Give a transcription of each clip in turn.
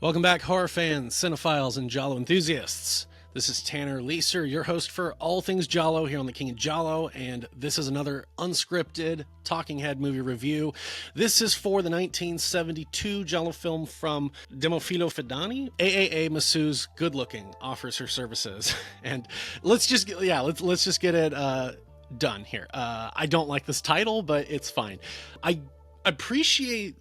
Welcome back, horror fans, cinephiles, and Giallo enthusiasts. This is Tanner Leeser, your host for all things Giallo here on The King of Giallo, and this is another unscripted talking head movie review. This is for the 1972 Giallo film from Demofilo Fidani. A.A.A. Masseuse, good looking, offers her services, and let's just get it done here. I don't like this title, but it's fine. I appreciate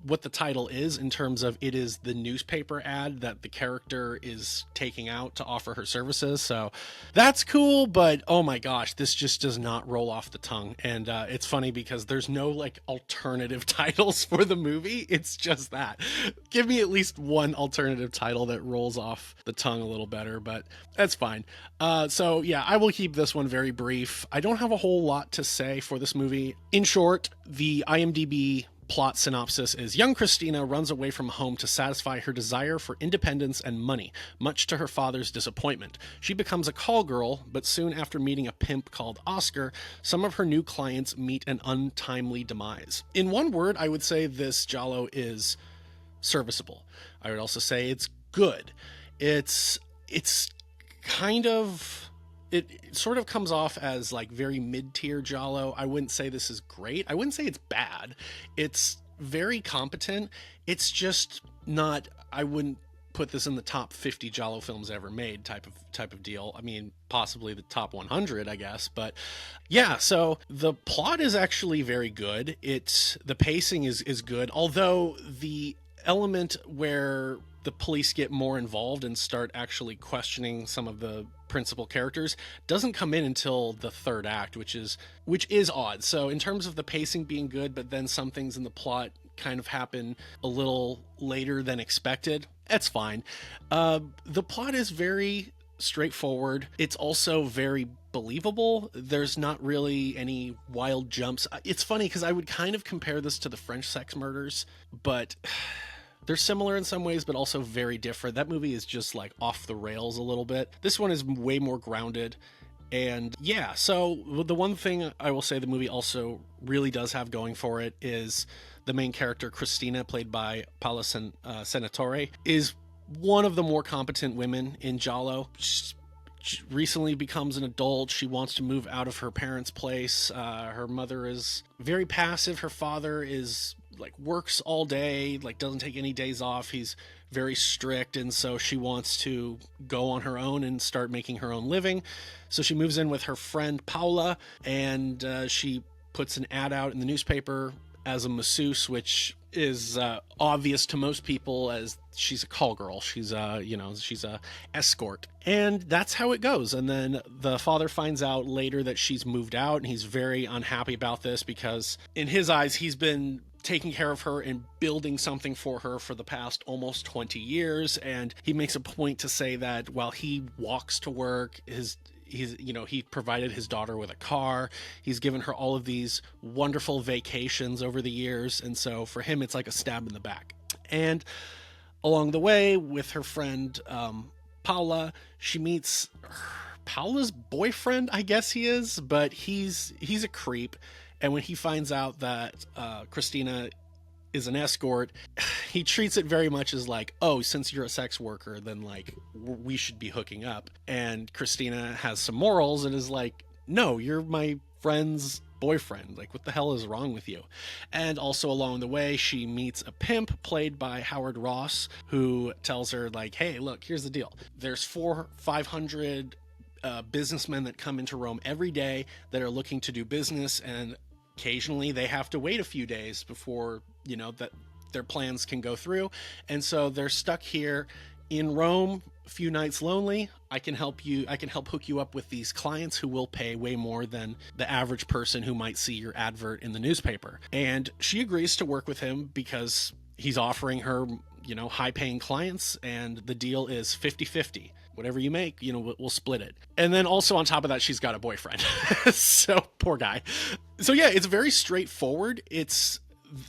what the title is in terms of it is the newspaper ad that the character is taking out to offer her services. So that's cool, but oh my gosh, this just does not roll off the tongue. And it's funny because there's no like alternative titles for the movie. It's just that. Give me at least one alternative title that rolls off the tongue a little better, but that's fine. So yeah, I will keep this one very brief. I don't have a whole lot to say for this movie. In short, the IMDb plot synopsis is: young Cristina runs away from home to satisfy her desire for independence and money, much to her father's disappointment. She becomes a call girl, but soon after meeting a pimp called Oskar, some of her new clients meet an untimely demise. In one word, I would say this Giallo is serviceable. I would also say it's good. It's kind of... It sort of comes off as like very mid-tier Giallo. I wouldn't say this is great. I wouldn't say it's bad. It's very competent. It's just not, I wouldn't put this in the top 50 Giallo films ever made type of deal. I mean, possibly the top 100, I guess. But yeah, so the plot is actually very good. The pacing is good, although the element where the police get more involved and start actually questioning some of the principal characters doesn't come in until the third act, which is odd. So in terms of the pacing being good, but then some things in the plot kind of happen a little later than expected, that's fine. The plot is very straightforward. It's also very believable. There's not really any wild jumps. It's funny because I would kind of compare this to the French sex murders, but they're similar in some ways, but also very different. That movie is just like off the rails a little bit. This one is way more grounded. And yeah, so the one thing I will say the movie also really does have going for it is the main character, Cristina, played by Paola Senatore, is one of the more competent women in Giallo. She recently becomes an adult. She wants to move out of her parents' place. Her mother is very passive. Her father is like works all day, like doesn't take any days off. He's very strict, and so she wants to go on her own and start making her own living. So she moves in with her friend Paola, and she puts an ad out in the newspaper as a masseuse, which is obvious to most people as she's a call girl. She's she's a escort, and that's how it goes. And then the father finds out later that she's moved out, and he's very unhappy about this because in his eyes he's been taking care of her and building something for her for the past almost 20 years. And he makes a point to say that while he walks to work, he provided his daughter with a car. He's given her all of these wonderful vacations over the years. And so for him, it's like a stab in the back. And along the way with her friend, Paola, she meets Paola's boyfriend, I guess he is, but he's a creep. And when he finds out that Cristina is an escort, he treats it very much as like, oh, since you're a sex worker, then like we should be hooking up. And Cristina has some morals and is like, no, you're my friend's boyfriend. Like, what the hell is wrong with you? And also along the way, she meets a pimp played by Howard Ross, who tells her like, hey, look, here's the deal. There's 500 businessmen that come into Rome every day that are looking to do business, and occasionally they have to wait a few days before, that their plans can go through. And so they're stuck here in Rome, a few nights lonely. I can help hook you up with these clients who will pay way more than the average person who might see your advert in the newspaper. And she agrees to work with him because he's offering her, high paying clients, and the deal is 50-50. Whatever you make, we'll split it. And then also on top of that, she's got a boyfriend. So poor guy. So yeah, it's very straightforward. It's,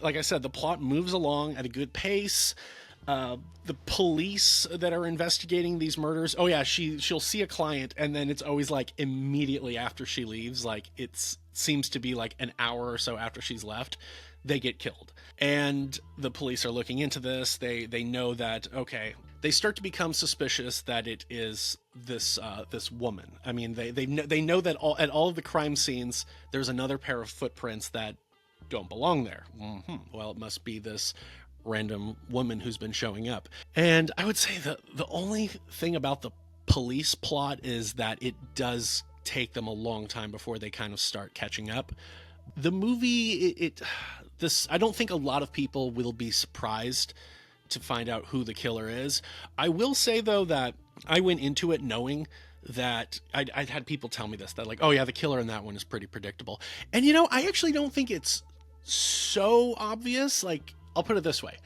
like I said, the plot moves along at a good pace. The police that are investigating these murders, oh yeah, she'll see a client, and then it's always like immediately after she leaves. Like, it seems to be like an hour or so after she's left. they get killed. And the police are looking into this. They know that, okay, they start to become suspicious that it is this woman. I mean, they know that at all of the crime scenes there's another pair of footprints that don't belong there. Well, it must be this random woman who's been showing up. And I would say that the only thing about the police plot is that it does take them a long time before they kind of start catching up. The movie, I don't think a lot of people will be surprised to find out who the killer is. I will say though that I went into it knowing that I'd had people tell me this, that like, oh yeah, the killer in that one is pretty predictable. And I actually don't think it's so obvious. Like, I'll put it this way.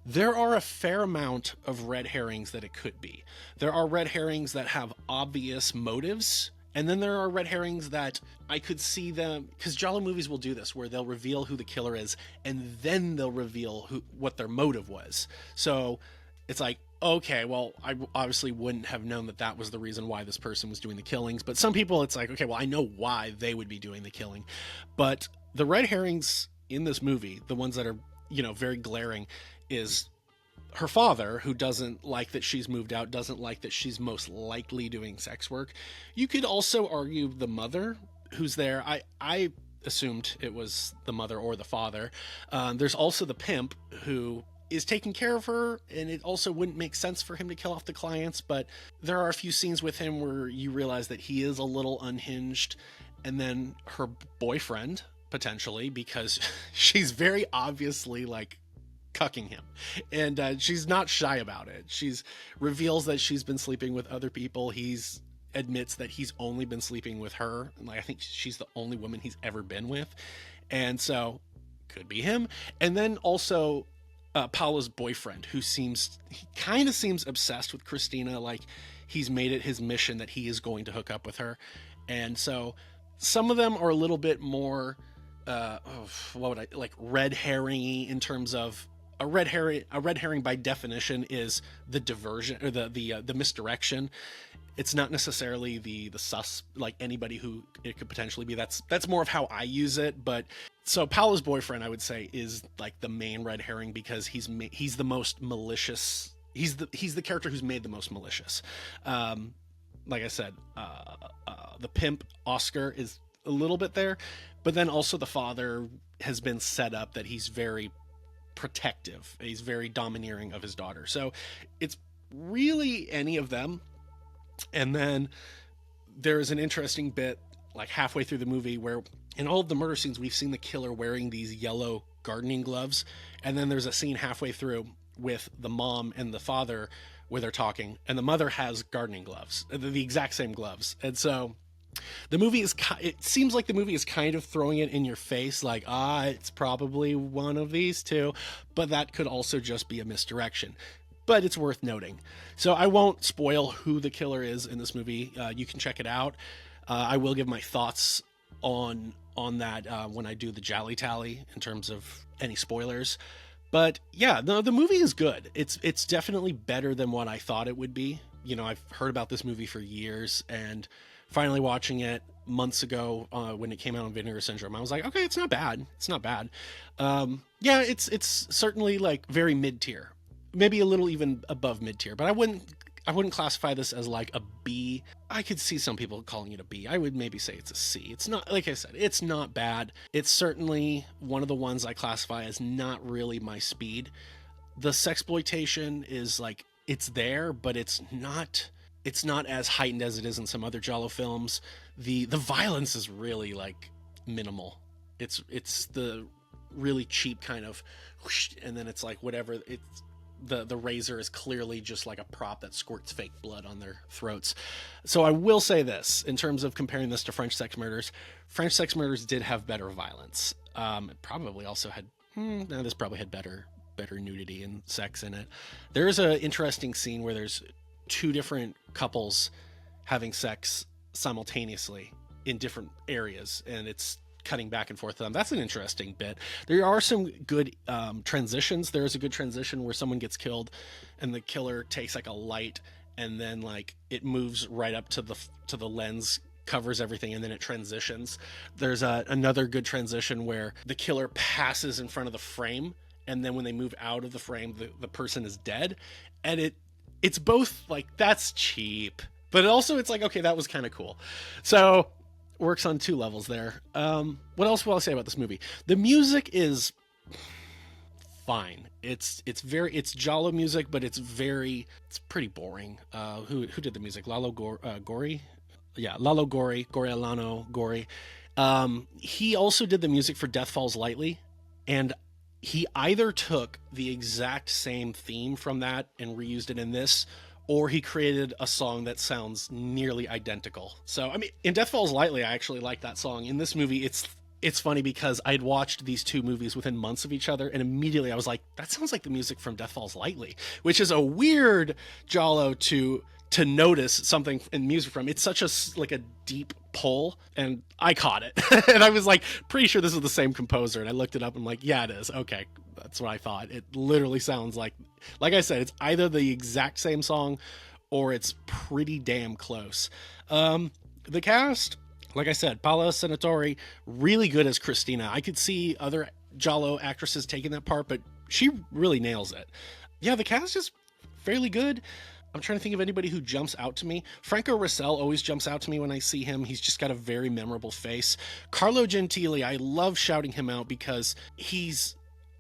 There are a fair amount of red herrings that it could be. There are red herrings that have obvious motives, and then there are red herrings that I could see them, because Giallo movies will do this, where they'll reveal who the killer is, and then they'll reveal what their motive was. So it's like, okay, well, I obviously wouldn't have known that was the reason why this person was doing the killings. But some people, it's like, okay, well, I know why they would be doing the killing. But the red herrings in this movie, the ones that are, very glaring, is her father, who doesn't like that she's moved out, doesn't like that she's most likely doing sex work. You could also argue the mother who's there. I assumed it was the mother or the father. There's also the pimp who is taking care of her, and it also wouldn't make sense for him to kill off the clients, but there are a few scenes with him where you realize that he is a little unhinged. And then her boyfriend, potentially, because she's very obviously like cucking him, and she's not shy about it. She's reveals that she's been sleeping with other people. He's admits that he's only been sleeping with her, and like, I think she's the only woman he's ever been with, and so could be him. And then also Paola's boyfriend, who kind of seems obsessed with Cristina, like he's made it his mission that he is going to hook up with her. And so some of them are a little bit more red herring, in terms of a red herring by definition is the diversion or the misdirection. It's not necessarily the sus, like anybody who it could potentially be. That's more of how I use it. But so Paola's boyfriend, I would say, is like the main red herring, because he's the most malicious. He's the character who's made the most malicious. Like I said, the pimp Oskar is a little bit there, but then also the father has been set up that he's very protective. He's very domineering of his daughter. So it's really any of them. And then there is an interesting bit like halfway through the movie where in all of the murder scenes, we've seen the killer wearing these yellow gardening gloves. And then there's a scene halfway through with the mom and the father where they're talking, and the mother has gardening gloves, the exact same gloves. And so the movie it seems like the movie is kind of throwing it in your face, like, it's probably one of these two, but that could also just be a misdirection. But it's worth noting. So I won't spoil who the killer is in this movie. You can check it out. I will give my thoughts on that when I do the Jolly Tally in terms of any spoilers. But yeah, the movie is good. It's definitely better than what I thought it would be. I've heard about this movie for years, and finally watching it months ago when it came out on Vinegar Syndrome, I was like, okay, it's not bad. It's not bad. Yeah, it's certainly like very mid-tier, maybe a little even above mid-tier, but I wouldn't classify this as like a B. I could see some people calling it a B. I would maybe say it's a C. It's not, like I said, it's not bad. It's certainly one of the ones I classify as not really my speed. The sexploitation is like, it's there, but it's not as heightened as it is in some other Giallo films. The violence is really like minimal. It's the really cheap kind of whoosh, and then it's like whatever. It's the razor is clearly just like a prop that squirts fake blood on their throats. So I will say this, in terms of comparing this to French Sex Murders did have better violence. It probably also had this probably had better nudity and sex in it. There is an interesting scene where there's two different couples having sex simultaneously in different areas, and it's cutting back and forth to them. That's an interesting bit. There are some good transitions. There's a good transition where someone gets killed and the killer takes like a light, and then like it moves right up to the lens covers everything and then it transitions. There's another good transition where the killer passes in front of the frame, and then when they move out of the frame, the person is dead. And it's both like, that's cheap, but also it's like, okay, that was kind of cool. So works on two levels there. What else will I say about this movie? The music is fine. It's giallo music, but it's pretty boring. Who did the music? Gori? Yeah, Lalo Gori, Gorielano Gori. He also did the music for Death Falls Lightly, and he either took the exact same theme from that and reused it in this, or he created a song that sounds nearly identical. So, I mean, in Death Falls Lightly, I actually like that song. In this movie, it's funny because I'd watched these two movies within months of each other, and immediately I was like, that sounds like the music from Death Falls Lightly, which is a weird giallo to notice something in music from. It's such a deep pull, and I caught it. And I was like, pretty sure this is the same composer, and I looked it up and I'm like, yeah, it is. Okay, that's what I thought. It literally sounds like I said, it's either the exact same song or it's pretty damn close. The cast, like I said, Paola Senatore, really good as Cristina. I could see other giallo actresses taking that part, but she really nails it. Yeah, the cast is fairly good. I'm trying to think of anybody who jumps out to me. Franco Rossell always jumps out to me when I see him. He's just got a very memorable face. Carlo Gentili, I love shouting him out because he's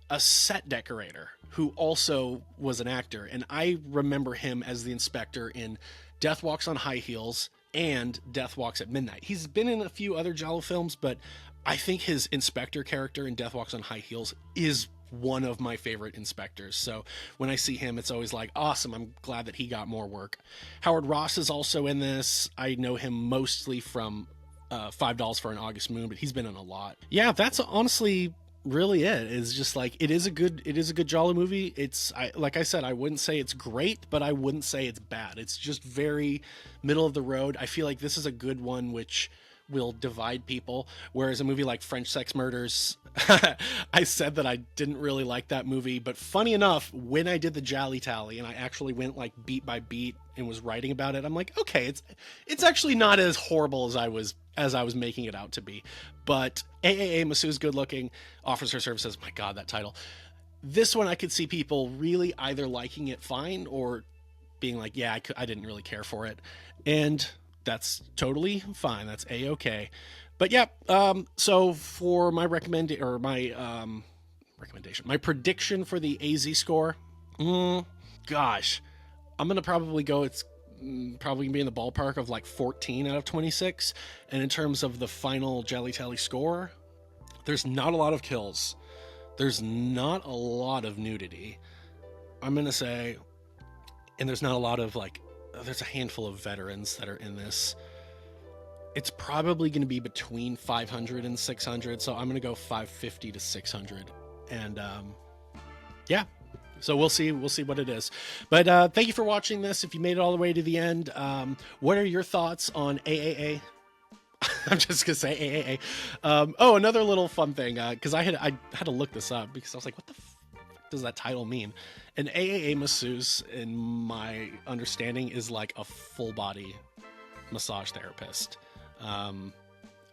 a set decorator who also was an actor. And I remember him as the inspector in Death Walks on High Heels and Death Walks at Midnight. He's been in a few other giallo films, but I think his inspector character in Death Walks on High Heels is one of my favorite inspectors. So when I see him, it's always like, awesome. I'm glad that he got more work. Howard Ross is also in this. I know him mostly from $5 for an August Moon, but he's been in a lot. Yeah, that's honestly really it. Is just like, it is a good giallo movie. Like I said, I wouldn't say it's great, but I wouldn't say it's bad. It's just very middle of the road. I feel like this is a good one which will divide people, whereas a movie like French Sex Murders, I said that I didn't really like that movie, but funny enough, when I did the Gialli tally and I actually went like beat by beat and was writing about it, I'm like, okay, it's actually not as horrible as I was making it out to be. But A.A.A. Masseuse Good Looking offers her services. My God, that title. This one I could see people really either liking it fine or being like, yeah, I didn't really care for it. And that's totally fine. That's A-okay. But yeah, so for my recommendation, my prediction for the AZ score, gosh, I'm going to probably go, it's probably gonna be in the ballpark of like 14 out of 26. And in terms of the final Gialli Tally score, there's not a lot of kills. There's not a lot of nudity. I'm going to say, and there's not a lot of like, there's a handful of veterans that are in this. It's probably going to be between 500 and 600. So I'm going to go 550 to 600. And yeah, so we'll see what it is. But thank you for watching this. If you made it all the way to the end, what are your thoughts on A.A.A.? I'm just going to say A.A.A. Oh, another little fun thing, because I had to look this up because I was like, what the does that title mean? An A.A.A. masseuse, in my understanding, is like a full body massage therapist.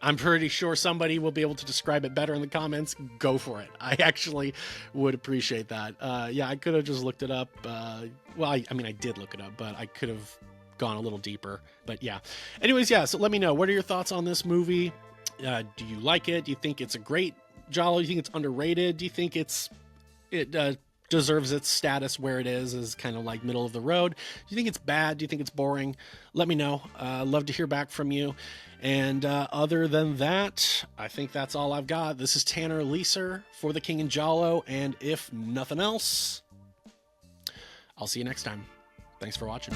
I'm pretty sure somebody will be able to describe it better in the comments. Go for it. I actually would appreciate that. Yeah, I could have just looked it up. Well, I mean, I did look it up, but I could have gone a little deeper. But yeah. Anyways, yeah, so let me know. What are your thoughts on this movie? Do you like it? Do you think it's a great giallo? Do you think it's underrated? Do you think it deserves its status where it is kind of like middle of the road? Do you think it's bad? Do you think it's boring? Let me know. Love to hear back from you. And other than that, I think that's all I've got. This is Tanner Leeser for TheKingInGiallo, and if nothing else, I'll see you next time. Thanks for watching.